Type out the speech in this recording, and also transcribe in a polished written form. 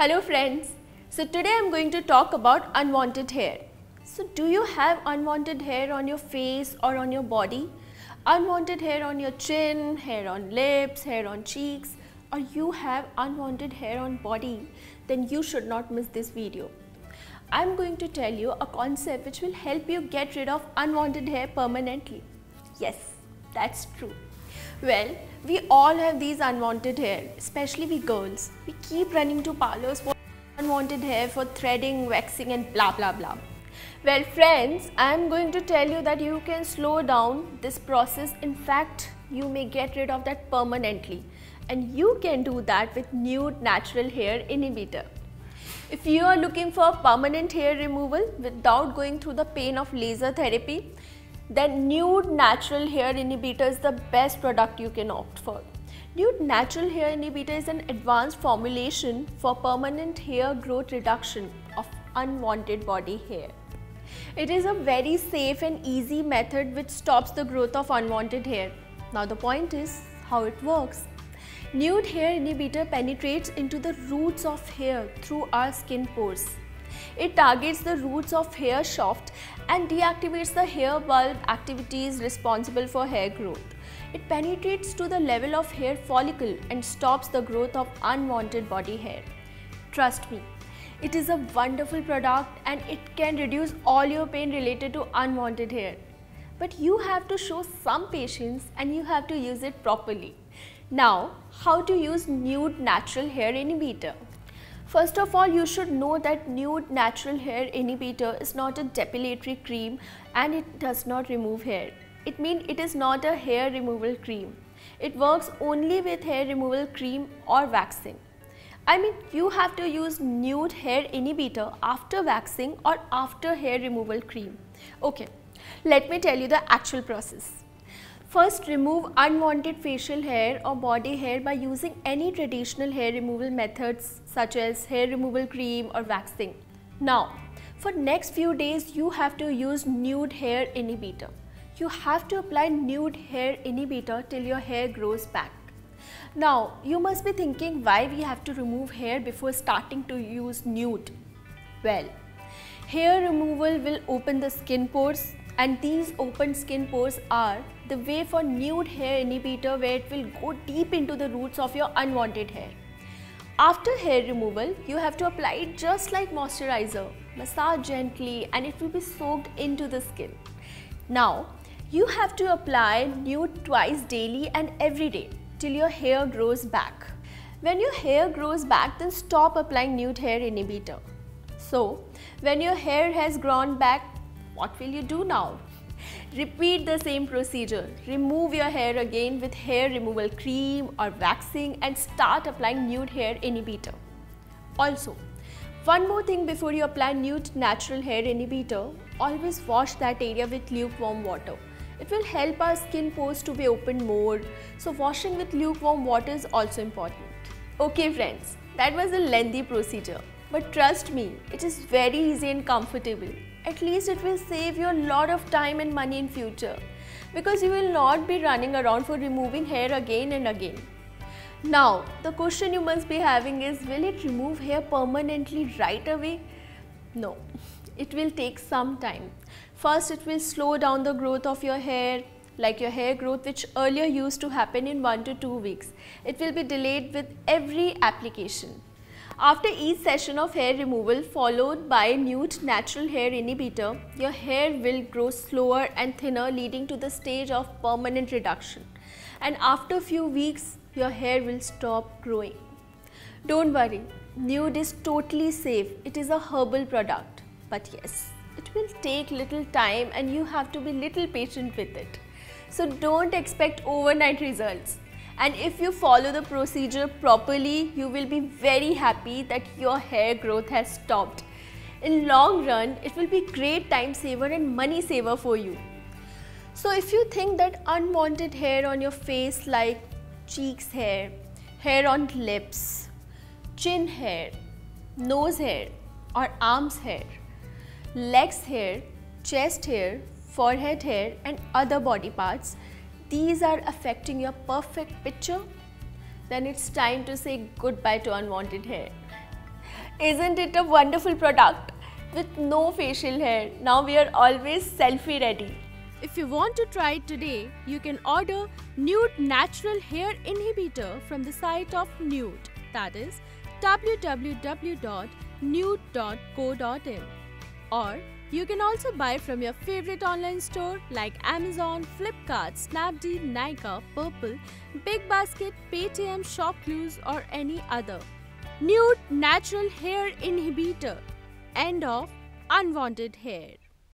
Hello friends. So today I am going to talk about unwanted hair. So do you have unwanted hair on your face or on your body? Unwanted hair on your chin, hair on lips, hair on cheeks, or you have unwanted hair on body? Then you should not miss this video. I am going to tell you a concept which will help you get rid of unwanted hair permanently. Yes, that's true. Well, we all have these unwanted hair, especially we girls. We keep running to parlors for unwanted hair, for threading, waxing and blah blah blah. Well friends, I am going to tell you that you can slow down this process. In fact, you may get rid of that permanently. And you can do that with Nude Natural Hair Inhibitor. If you are looking for permanent hair removal without going through the pain of laser therapy, then Nude Natural Hair Inhibitor is the best product you can opt for. Nude Natural Hair Inhibitor is an advanced formulation for permanent hair growth reduction of unwanted body hair. It is a very safe and easy method which stops the growth of unwanted hair. Now the point is how it works. Nude Hair Inhibitor penetrates into the roots of hair through our skin pores. It targets the roots of hair shaft and deactivates the hair bulb activities responsible for hair growth. It penetrates to the level of hair follicle and stops the growth of unwanted body hair. Trust me, it is a wonderful product and it can reduce all your pain related to unwanted hair. But you have to show some patience and you have to use it properly. Now, how to use Nude Natural Hair Inhibitor? First of all, you should know that Nude Natural Hair Inhibitor is not a depilatory cream and it does not remove hair. It means it is not a hair removal cream. It works only with hair removal cream or waxing. I mean, you have to use Nude Hair Inhibitor after waxing or after hair removal cream. Okay, let me tell you the actual process. First, remove unwanted facial hair or body hair by using any traditional hair removal methods such as hair removal cream or waxing. Now, for next few days, you have to use Nude Hair Inhibitor. You have to apply Nude Hair Inhibitor till your hair grows back. Now, you must be thinking why we have to remove hair before starting to use nude. Well, hair removal will open the skin pores, and these open skin pores are the way for Nude Hair Inhibitor, where it will go deep into the roots of your unwanted hair. After hair removal, you have to apply it just like moisturizer. Massage gently and it will be soaked into the skin. Now, you have to apply nude twice daily and every day till your hair grows back. When your hair grows back, then stop applying Nude Hair Inhibitor. So, when your hair has grown back, what will you do now? Repeat the same procedure. Remove your hair again with hair removal cream or waxing and start applying Nude Hair Inhibitor. Also, one more thing before you apply Nude Natural Hair Inhibitor, always wash that area with lukewarm water. It will help our skin pores to be opened more. So washing with lukewarm water is also important. Okay friends, that was a lengthy procedure. But trust me, it is very easy and comfortable. At least it will save you a lot of time and money in future, because you will not be running around for removing hair again and again. Now, the question you must be having is, will it remove hair permanently right away? No, it will take some time. First, it will slow down the growth of your hair, like your hair growth which earlier used to happen in 1 to 2 weeks. It will be delayed with every application. After each session of hair removal followed by Nude Natural Hair Inhibitor, your hair will grow slower and thinner, leading to the stage of permanent reduction. And after a few weeks, your hair will stop growing. Don't worry, Nude is totally safe. It is a herbal product. But yes, it will take little time and you have to be little patient with it. So don't expect overnight results. And if you follow the procedure properly, you will be very happy that your hair growth has stopped. In long run, it will be great time saver and money saver for you. So if you think that unwanted hair on your face like cheeks hair, hair on lips, chin hair, nose hair or arms hair, legs hair, chest hair, forehead hair and other body parts, these are affecting your perfect picture, then it's time to say goodbye to unwanted hair. Isn't it a wonderful product? With no facial hair, now we are always selfie ready. If you want to try it today, you can order Nude Natural Hair Inhibitor from the site of Nude, that is www.nude.co.in. Or you can also buy from your favorite online store like Amazon, Flipkart, Snapdeal, Nykaa, Purple, Big Basket, Paytm, ShopClues or any other. Nude Natural Hair Inhibitor. End of unwanted hair.